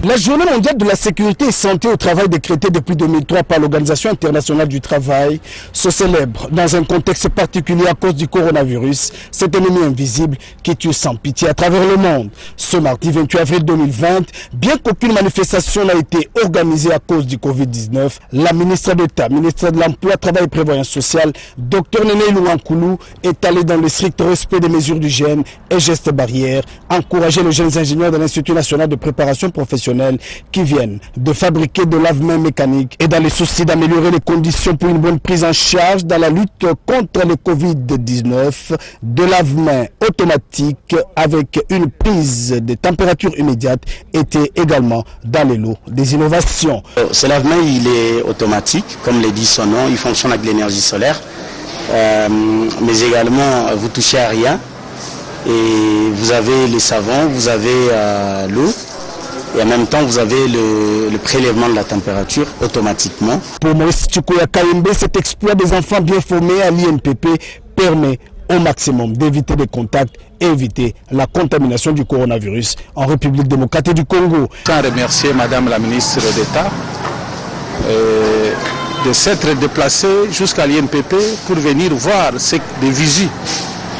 La journée mondiale de la sécurité et santé au travail décrétée depuis 2003 par l'Organisation internationale du travail se célèbre dans un contexte particulier à cause du coronavirus, cet ennemi invisible qui tue sans pitié à travers le monde. Ce mardi 28 avril 2020, bien qu'aucune manifestation n'a été organisée à cause du Covid-19, la ministre d'État, ministre de l'Emploi, Travail et Prévoyance sociale, Dr Néné Louankoulou, est allée dans le strict respect des mesures d'hygiène et gestes barrières, encourager les jeunes ingénieurs de l'Institut national de préparation professionnelle qui viennent de fabriquer de lave-mains mécaniques et dans le souci d'améliorer les conditions pour une bonne prise en charge dans la lutte contre le Covid-19, de lave-mains automatiques avec une prise de température immédiate était également dans les lots des innovations. Ce lave-main, il est automatique, comme le dit son nom, il fonctionne avec l'énergie solaire, mais également vous touchez à rien et vous avez les savons, vous avez l'eau. Et en même temps, vous avez le prélèvement de la température automatiquement. Pour Maurice Tchoukoya Kaimbe, cet exploit des enfants bien formés à l'INPP permet au maximum d'éviter des contacts et éviter la contamination du coronavirus en République démocratique du Congo. Je tiens à remercier Madame la ministre d'État de s'être déplacée jusqu'à l'INPP pour venir voir des visites.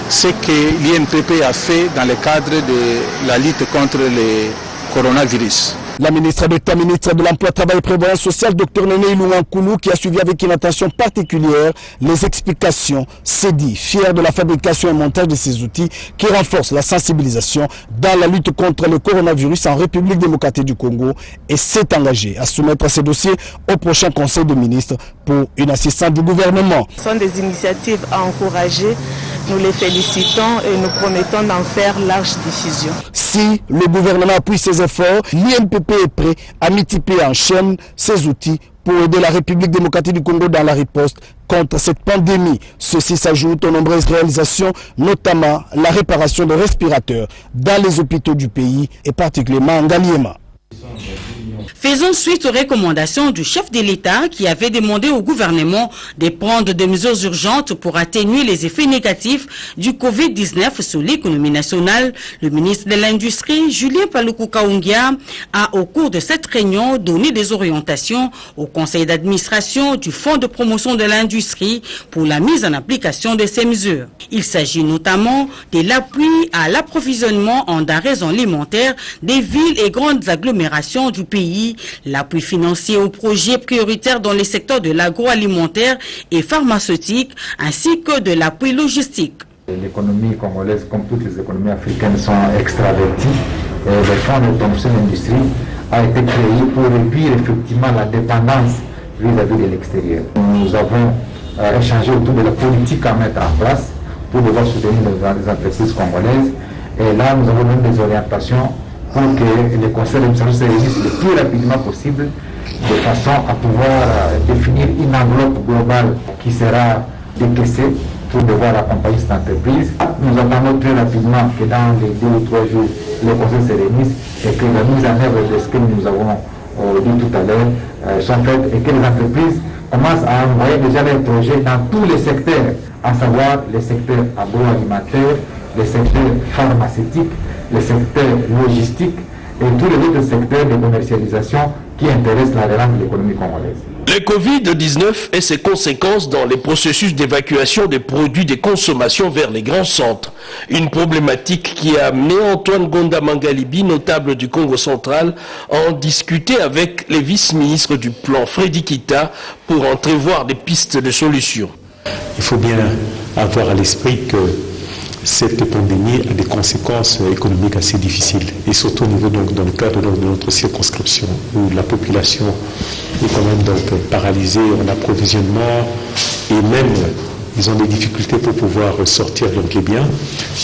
Ce que l'INPP a fait dans le cadre de la lutte contre les coronavirus. La ministre d'État, ministre de l'Emploi, Travail et Prévoyance sociale, Dr Néné Louankoulou, qui a suivi avec une attention particulière les explications, s'est dit fier de la fabrication et montage de ces outils qui renforcent la sensibilisation dans la lutte contre le coronavirus en République démocratique du Congo et s'est engagé à soumettre ces dossiers au prochain Conseil de ministres pour une assistance du gouvernement. Ce sont des initiatives à encourager. Nous les félicitons et nous promettons d'en faire large diffusion. Si le gouvernement appuie ses efforts, l'INPP est prêt à multiplier en chaîne ses outils pour aider la République démocratique du Congo dans la riposte contre cette pandémie. Ceci s'ajoute aux nombreuses réalisations, notamment la réparation de respirateurs dans les hôpitaux du pays et particulièrement en Ngaliema. Faisons suite aux recommandations du chef de l'État qui avait demandé au gouvernement de prendre des mesures urgentes pour atténuer les effets négatifs du Covid-19 sur l'économie nationale. Le ministre de l'Industrie, Julien Paluku Kaungia, a au cours de cette réunion donné des orientations au conseil d'administration du Fonds de promotion de l'industrie pour la mise en application de ces mesures. Il s'agit notamment de l'appui à l'approvisionnement en denrées alimentaires des villes et grandes agglomérations du pays, l'appui financier aux projets prioritaires dans les secteurs de l'agroalimentaire et pharmaceutique, ainsi que de l'appui logistique. L'économie congolaise, comme toutes les économies africaines, sont extraverties. Le Fonds de promotion de l'industrie a été créé pour réduire effectivement la dépendance vis-à-vis de l'extérieur. Nous avons échangé autour de la politique à mettre en place pour devoir soutenir les entreprises congolaises. Et là, nous avons donné des orientations pour que les conseils d'administration se réunissent le plus rapidement possible, de façon à pouvoir définir une enveloppe globale qui sera décaissée pour devoir accompagner cette entreprise. Nous attendons très rapidement que dans les 2 ou 3 jours, les conseils se réunissent et que la mise en œuvre de ce que nous avons dit tout à l'heure soit faite et que les entreprises commencent à envoyer déjà leurs projets dans tous les secteurs, à savoir les secteurs agroalimentaires, les secteurs pharmaceutiques, les secteurs logistiques et tous les autres secteurs de commercialisation qui intéressent la relance de l'économie congolaise. Le Covid-19 et ses conséquences dans les processus d'évacuation des produits de consommation vers les grands centres. Une problématique qui a amené Antoine Gonda Mangalibi, notable du Congo central, à en discuter avec les vice-ministres du plan Freddy Kita pour entrevoir des pistes de solutions. Il faut bien avoir à l'esprit que cette pandémie a des conséquences économiques assez difficiles, et surtout au niveau, donc, dans le cadre de notre circonscription, où la population est quand même donc paralysée en approvisionnement, et même ils ont des difficultés pour pouvoir sortir donc les biens.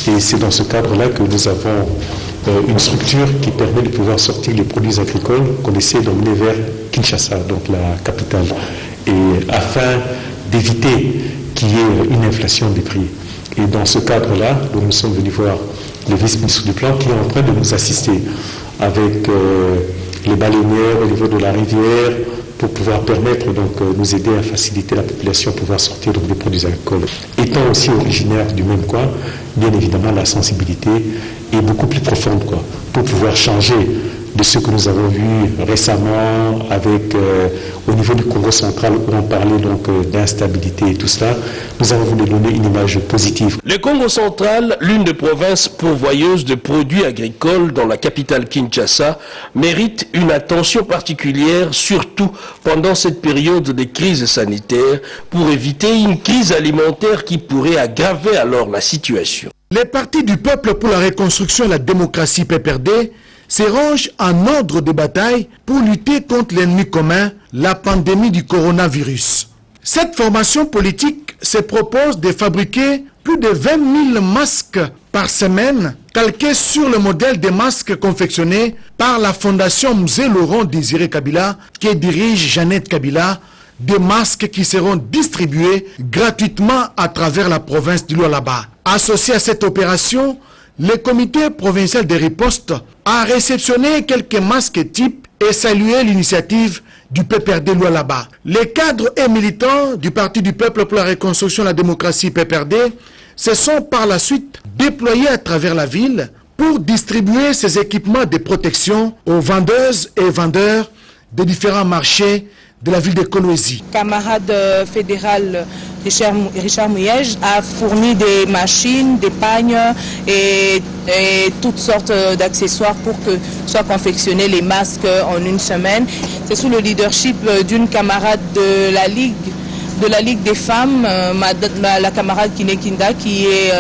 Et c'est dans ce cadre-là que nous avons une structure qui permet de pouvoir sortir les produits agricoles qu'on essaie d'emmener vers Kinshasa, donc la capitale, et afin d'éviter qu'il y ait une inflation des prix. Et dans ce cadre-là, nous sommes venus voir le vice-ministre du plan qui est en train de nous assister avec les baleinières au niveau de la rivière pour pouvoir permettre, donc, nous aider à faciliter la population à pouvoir sortir donc, des produits agricoles. Étant aussi originaire du même coin, bien évidemment, la sensibilité est beaucoup plus profonde, quoi, pour pouvoir changer de ce que nous avons vu récemment avec, au niveau du Congo central, où on parlait donc d'instabilité et tout cela, nous avons voulu donner une image positive. Le Congo central, l'une des provinces pourvoyeuses de produits agricoles dans la capitale Kinshasa, mérite une attention particulière, surtout pendant cette période de crise sanitaire, pour éviter une crise alimentaire qui pourrait aggraver alors la situation. Les partis du peuple pour la reconstruction et la démocratie PPRD se rangent en ordre de bataille pour lutter contre l'ennemi commun, la pandémie du coronavirus. Cette formation politique se propose de fabriquer plus de 20 000 masques par semaine, calqués sur le modèle des masques confectionnés par la Fondation Musée Laurent Désiré Kabila, qui dirige Jeannette Kabila, des masques qui seront distribués gratuitement à travers la province du Lualaba. Associé à cette opération, le comité provincial de riposte a réceptionné quelques masques types et salué l'initiative du PPRD Lualaba. Les cadres et militants du Parti du Peuple pour la Reconstruction et la Démocratie PPRD se sont par la suite déployés à travers la ville pour distribuer ces équipements de protection aux vendeuses et vendeurs des différents marchés de la ville de Kolwezi. Camarade fédéral Richard Mouyej a fourni des machines, des pagnes et toutes sortes d'accessoires pour que soient confectionnés les masques en une semaine. C'est sous le leadership d'une camarade de la Ligue des femmes, la camarade Kinekinda, qui est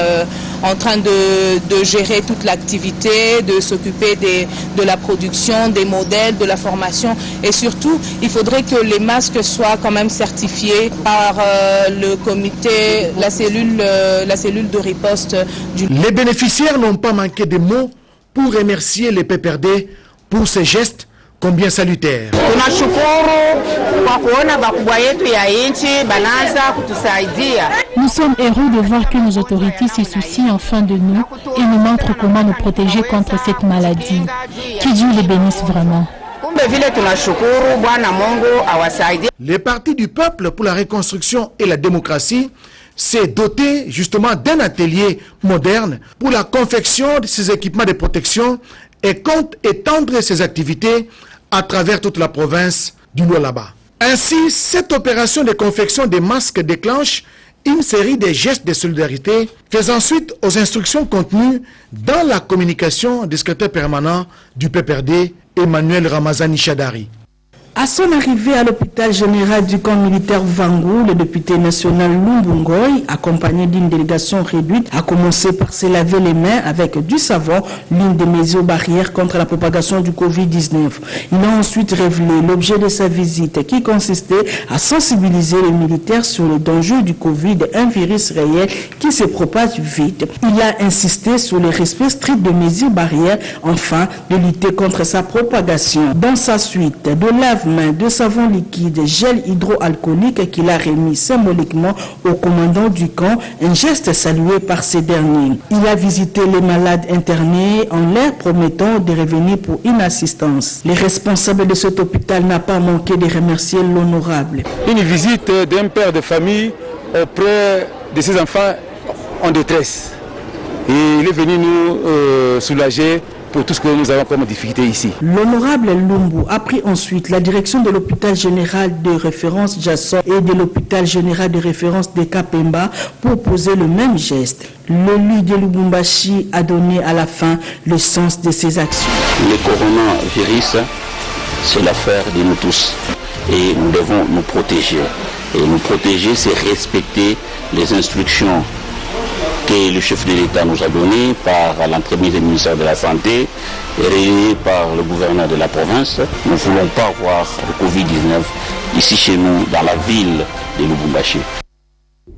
en train de gérer toute l'activité, de s'occuper de la production, des modèles, de la formation. Et surtout, il faudrait que les masques soient quand même certifiés par le comité, la cellule de riposte. Les bénéficiaires n'ont pas manqué de mots pour remercier les PPRD pour ces gestes combien salutaires. Nous sommes heureux de voir que nos autorités se soucient enfin de nous et nous montrent comment nous protéger contre cette maladie. Que Dieu les bénisse vraiment. Les partis du peuple pour la reconstruction et la démocratie s'est doté justement d'un atelier moderne pour la confection de ces équipements de protection et compte étendre ses activités à travers toute la province du Lualaba. Ainsi, cette opération de confection des masques déclenche une série de gestes de solidarité faisant suite aux instructions contenues dans la communication du secrétaire permanent du PPRD, Emmanuel Ramazani Chadari. À son arrivée à l'hôpital général du camp militaire Vangou, le député national Lumbu Ngoy, accompagné d'une délégation réduite, a commencé par se laver les mains avec du savon, l'une des mesures barrières contre la propagation du Covid-19. Il a ensuite révélé l'objet de sa visite qui consistait à sensibiliser les militaires sur le danger du Covid, un virus réel qui se propage vite. Il a insisté sur le respect strict de mesures barrières, enfin de lutter contre sa propagation. Dans sa suite, de lave-mains, de savon liquide, gel hydroalcoolique qu'il a remis symboliquement au commandant du camp, un geste salué par ces derniers. Il a visité les malades internés en leur promettant de revenir pour une assistance. Les responsables de cet hôpital n'ont pas manqué de remercier l'honorable. Une visite d'un père de famille auprès de ses enfants en détresse. Et il est venu nous soulager pour tout ce que nous avons comme difficulté ici. L'honorable Lumbu a pris ensuite la direction de l'hôpital général de référence Jasson et de l'hôpital général de référence de Kapemba pour poser le même geste. L'élu de Lubumbashi a donné à la fin le sens de ses actions. Le coronavirus, c'est l'affaire de nous tous et nous devons nous protéger. Et nous protéger, c'est respecter les instructions que le chef de l'État nous a donné par l'entremise du ministère de la Santé et relayé par le gouverneur de la province. Nous ne voulons pas voir le Covid-19 ici chez nous, dans la ville de Lubumbashi.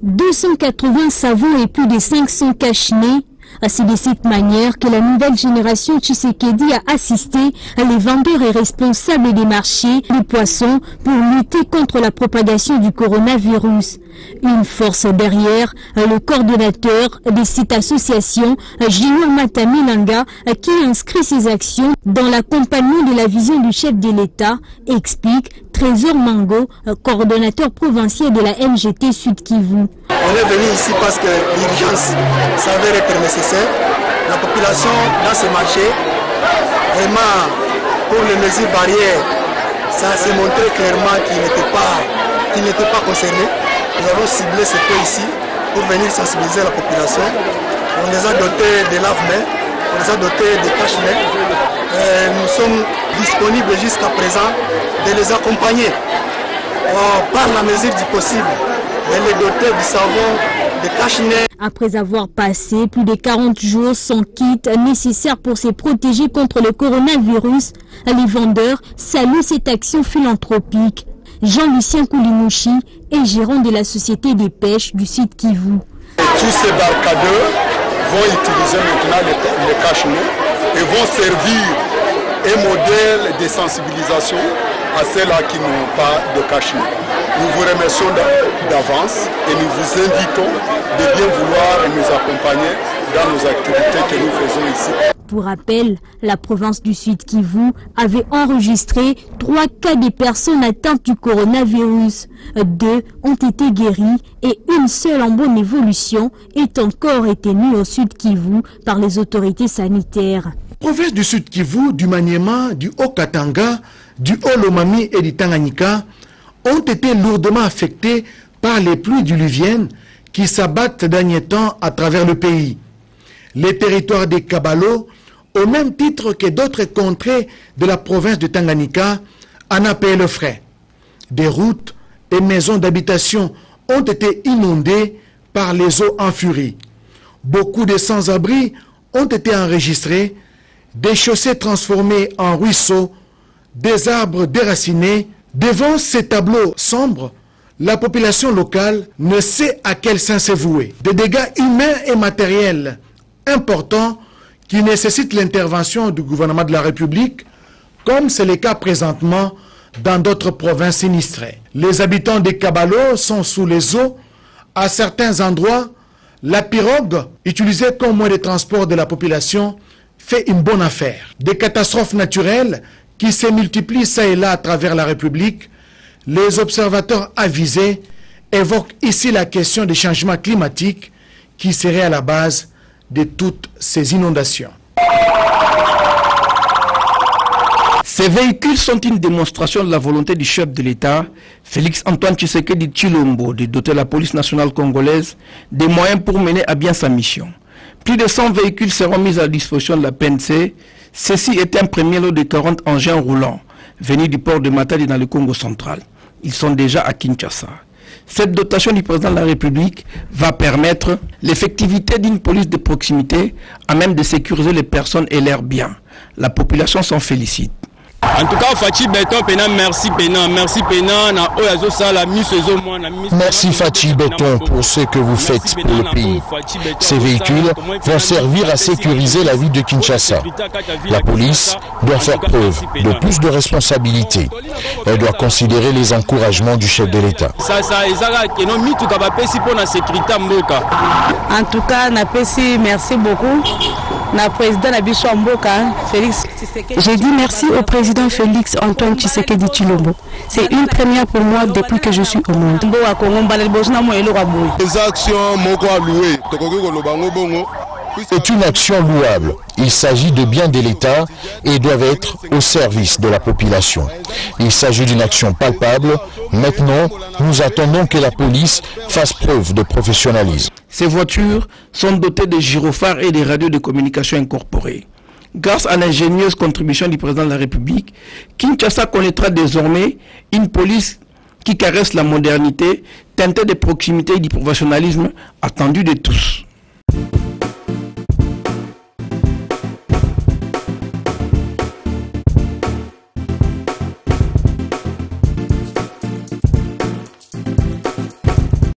280 savons et plus de 500 cache-nez. C'est de cette manière que la nouvelle génération Tshisekedi a assisté les vendeurs et responsables des marchés de poissons pour lutter contre la propagation du coronavirus. Une force derrière le coordonnateur de cette association, Junior Mataminanga, qui inscrit ses actions dans l'accompagnement de la vision du chef de l'État, explique Trésor Mango, coordonnateur provincial de la MGT Sud Kivu. On est venu ici parce que l'urgence s'avère être nécessaire. La population dans ce marché vraiment pour les mesures barrières, ça s'est montré clairement qu'ils n'étaient pas concernés. Nous avons ciblé ce point ici pour venir sensibiliser la population. On les a dotés de lave-mains, on les a dotés de cache-mains. Nous sommes disponibles jusqu'à présent de les accompagner par la mesure du possible, de les doter du savon, de cache-nez. Après avoir passé plus de 40 jours sans kit nécessaire pour se protéger contre le coronavirus, les vendeurs saluent cette action philanthropique. Jean-Lucien Koulimouchi est gérant de la société des pêches du site Kivu. Tous ces barcadeurs vont utiliser maintenant les cache-nez et vont servir un modèle de sensibilisation à ceux-là qui n'ont pas de cache-nez. Nous vous remercions d'avance et nous vous invitons de bien vouloir nous accompagner dans nos activités que nous faisons ici. Pour rappel, la province du Sud Kivu avait enregistré 3 cas de personnes atteintes du coronavirus. 2 ont été guéris et une seule en bonne évolution est encore retenue au Sud Kivu par les autorités sanitaires. Provinces du Sud Kivu, du Maniema, du Haut-Katanga, du Haut-Lomami et du Tanganyika ont été lourdement affectés par les pluies diluviennes qui s'abattent ces derniers temps à travers le pays. Les territoires des Kabalo, au même titre que d'autres contrées de la province de Tanganyika, en a payé le frais. Des routes et maisons d'habitation ont été inondées par les eaux en furie. Beaucoup de sans-abri ont été enregistrés, des chaussées transformées en ruisseaux, des arbres déracinés. Devant ces tableaux sombres, la population locale ne sait à quel sein se vouer. Des dégâts humains et matériels importants qui nécessitent l'intervention du gouvernement de la République, comme c'est le cas présentement dans d'autres provinces sinistrées. Les habitants des Kabalo sont sous les eaux. À certains endroits, la pirogue, utilisée comme moyen de transport de la population, fait une bonne affaire. Des catastrophes naturelles qui se multiplient ça et là à travers la République, les observateurs avisés évoquent ici la question des changements climatiques qui seraient à la base de toutes ces inondations. Ces véhicules sont une démonstration de la volonté du chef de l'État, Félix Antoine Tshisekedi Tshilombo, de doter la police nationale congolaise des moyens pour mener à bien sa mission. Plus de 100 véhicules seront mis à la disposition de la PNC. Ceci est un premier lot de 40 engins roulants venus du port de Matadi dans le Congo central. Ils sont déjà à Kinshasa. Cette dotation du président de la République va permettre l'effectivité d'une police de proximité à même de sécuriser les personnes et leurs biens. La population s'en félicite. En tout cas, Fachi Béton, merci Pénan, merci Pénan, merci Fachi Béton pour ce que vous faites pour le pays. Ces véhicules vont servir à sécuriser la ville de Kinshasa. La police doit faire preuve de plus de responsabilité. Elle doit considérer les encouragements du chef de l'État. En tout cas, merci beaucoup. J'ai dit merci au président Félix Antoine Tshisekedi Tshilombo. C'est une première pour moi depuis que je suis au monde. C'est une action louable. Il s'agit de biens de l'État et doivent être au service de la population. Il s'agit d'une action palpable. Maintenant, nous attendons que la police fasse preuve de professionnalisme. Ces voitures sont dotées de gyrophares et des radios de communication incorporées. Grâce à l'ingénieuse contribution du président de la République, Kinshasa connaîtra désormais une police qui caresse la modernité, teintée de proximité et du professionnalisme attendu de tous.